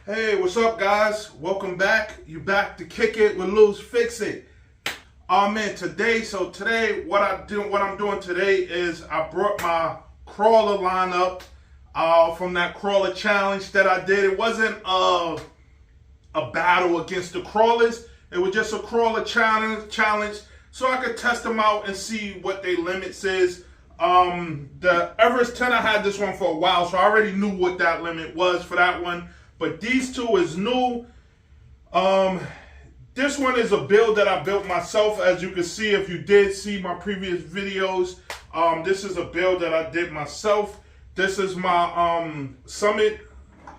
Hey, what's up, guys? Welcome back. You back to kick it with Lou's Fix It. Man, today, what I'm doing today is I brought my crawler line up from that crawler challenge that I did. It wasn't a battle against the crawlers. It was just a crawler challenge, so I could test them out and see what their limits is. The Everest 10, I had this one for a while, so I already knew what that limit was for that one. But these two is new. This one is a build that I built myself. As you can see, if you did see my previous videos, this is a build that I did myself. This is my Summit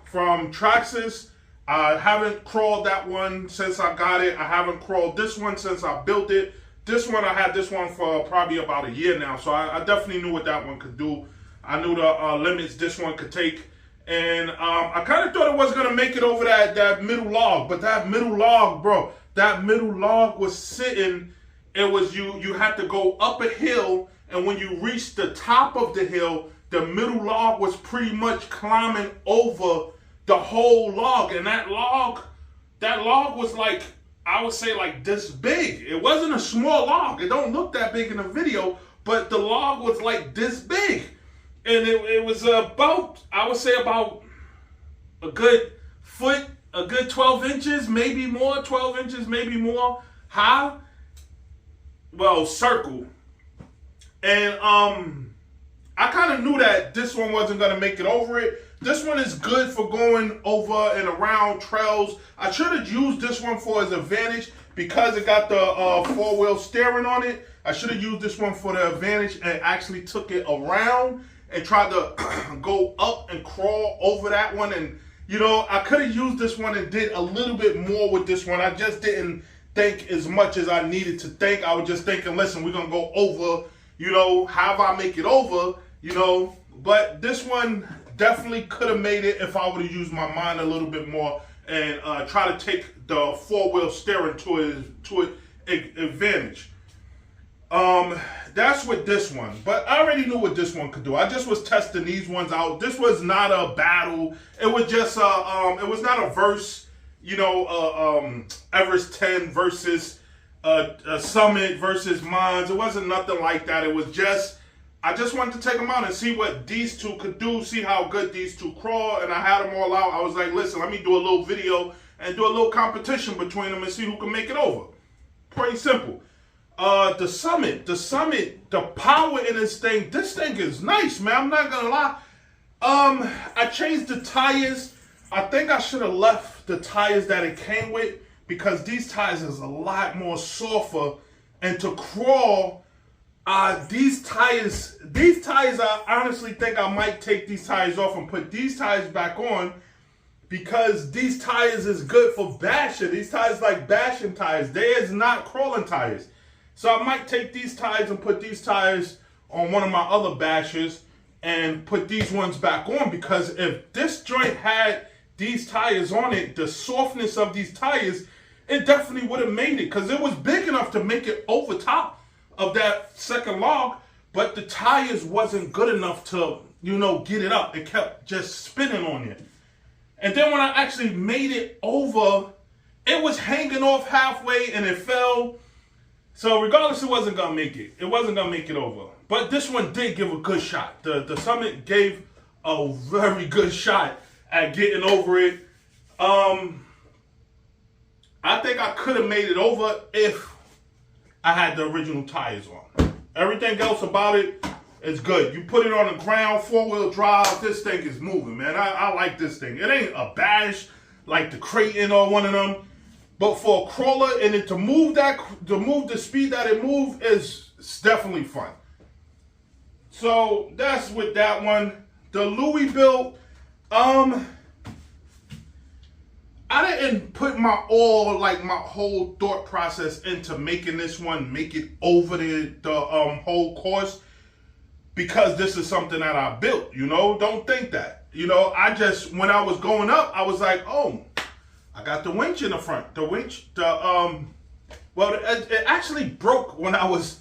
from Traxxas. I haven't crawled that one since I got it. I haven't crawled this one since I built it. This one, I had this one for probably about a year now. So I definitely knew what that one could do. I knew the limits this one could take. And I kind of thought it was going to make it over that middle log. But that middle log, bro, that middle log was sitting. It was you had to go up a hill. And when you reached the top of the hill, the middle log was pretty much climbing over the whole log. And that log was like, I would say like this big. It wasn't a small log. It don't look that big in the video. But the log was like this big. And it was about, I would say about a good foot, a good 12 inches, maybe more, 12 inches, maybe more high. Well, circle. And I kind of knew that this one wasn't going to make it over it. This one is good for going over and around trails. I should have used this one for its advantage because it got the four-wheel steering on it. I should have used this one for the advantage and actually took it around and tried to go up and crawl over that one. And, you know, I could have used this one and did a little bit more with this one. I just didn't think as much as I needed to think. I was just thinking, listen, we're going to go over, you know, how I make it over, you know. But this one definitely could have made it if I would have used my mind a little bit more and try to take the four-wheel steering to its advantage. That's with this one, but I already knew what this one could do. I just was testing these ones out. This was not a battle. It was just it was not a verse, you know, Everest 10 versus a Summit versus Mines. It wasn't nothing like that. It was just, I just wanted to take them out and see what these two could do, see how good these two crawl, and I had them all out. I was like, listen, let me do a little video and do a little competition between them and see who can make it over. Pretty simple. The Summit, the power in this thing is nice, man. I'm not gonna lie. I changed the tires. I think I should have left the tires that it came with because these tires is a lot more softer. And to crawl, these tires, I honestly think I might take these tires off and put these tires back on because these tires is good for bashing. These tires like bashing tires. They is not crawling tires. So I might take these tires and put these tires on one of my other bashers and put these ones back on because if this joint had these tires on it, the softness of these tires, it definitely would have made it because it was big enough to make it over top of that second log, but the tires wasn't good enough to, you know, get it up. It kept just spinning on it. And then when I actually made it over, it was hanging off halfway and it fell. So regardless, it wasn't going to make it. It wasn't going to make it over. But this one did give a good shot. The Summit gave a very good shot at getting over it. I think I could have made it over if I had the original tires on. Everything else about it is good. You put it on the ground, four-wheel drive, this thing is moving, man. I like this thing. It ain't a bash like the Creighton or one of them. But for a crawler and it to move the speed that it moves is definitely fun. So that's with that one. The Louis build, I didn't put my whole thought process into making this one make it over the whole course because this is something that I built, you know. Don't think that. You know, when I was going up, I was like, oh, I got the winch in the front. The winch, it actually broke when I was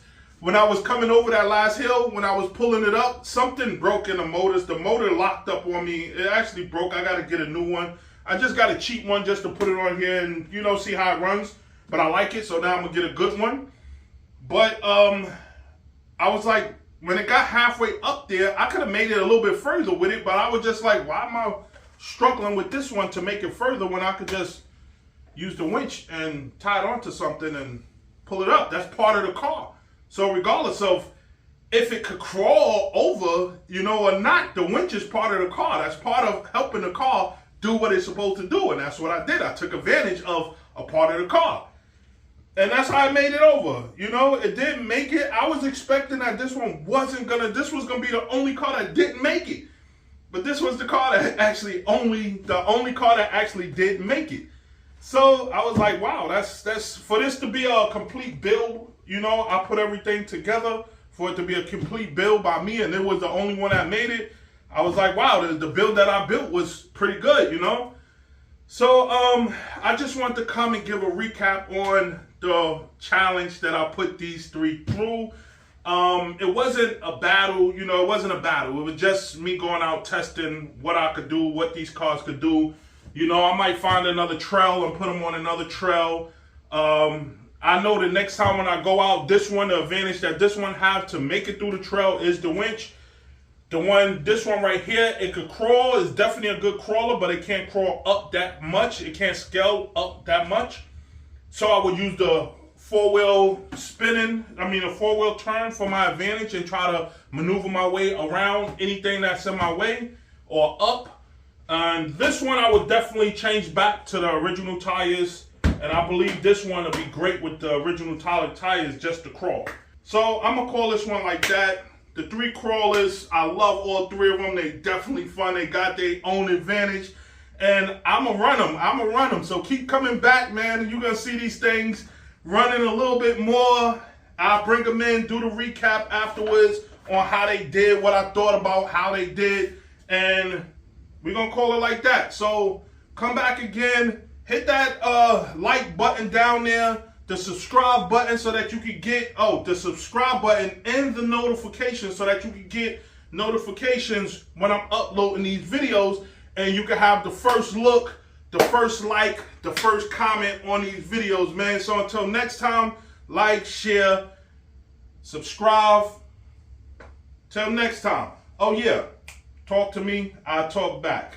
coming over that last hill. When I was pulling it up, something broke in the motors. The motor locked up on me. It actually broke. I got to get a new one. I just got a cheap one just to put it on here and, you know, see how it runs. But I like it, so now I'm going to get a good one. But I was like, when it got halfway up there, I could have made it a little bit further with it, but I was just like, why am I struggling with this one to make it further when I could just use the winch and tie it onto something and pull it up? That's part of the car. So regardless of if it could crawl over, you know, or not, the winch is part of the car. That's part of helping the car do what it's supposed to do. And that's what I did. I took advantage of a part of the car. And that's how I made it over. You know, it didn't make it. I was expecting that this one wasn't gonna, this was gonna be the only car that didn't make it. But this was the car that actually the only car that actually did make it. So I was like, wow, that's for this to be a complete build, you know, I put everything together for it to be a complete build by me, and it was the only one that made it. I was like, wow, the build that I built was pretty good, you know? So I just want to come and give a recap on the challenge that I put these three through. It wasn't a battle, you know, it wasn't a battle. It was just me going out testing what I could do, what these cars could do. You know, I might find another trail and put them on another trail. I know the next time when I go out, this one, the advantage that this one have to make it through the trail is the winch. This one right here, it could crawl. It's definitely a good crawler, but it can't crawl up that much. It can't scale up that much. So I would use the four-wheel turn for my advantage and try to maneuver my way around anything that's in my way or up. And this one I would definitely change back to the original tires. And I believe this one will be great with the original tires just to crawl. So I'm going to call this one like that. The three crawlers, I love all three of them. They definitely fun. They got their own advantage. And I'm going to run them. So keep coming back, man. You're going to see these things running a little bit more. I'll bring them in, do the recap afterwards on how they did, what I thought about how they did. And we're going to call it like that. So come back again. Hit that like button down there, the subscribe button so that you can get, the subscribe button and the notification so that you can get notifications when I'm uploading these videos, and you can have the first look, the first like, the first comment on these videos, man. So until next time, like, share, subscribe. Till next time. Oh yeah, talk to me, I'll talk back.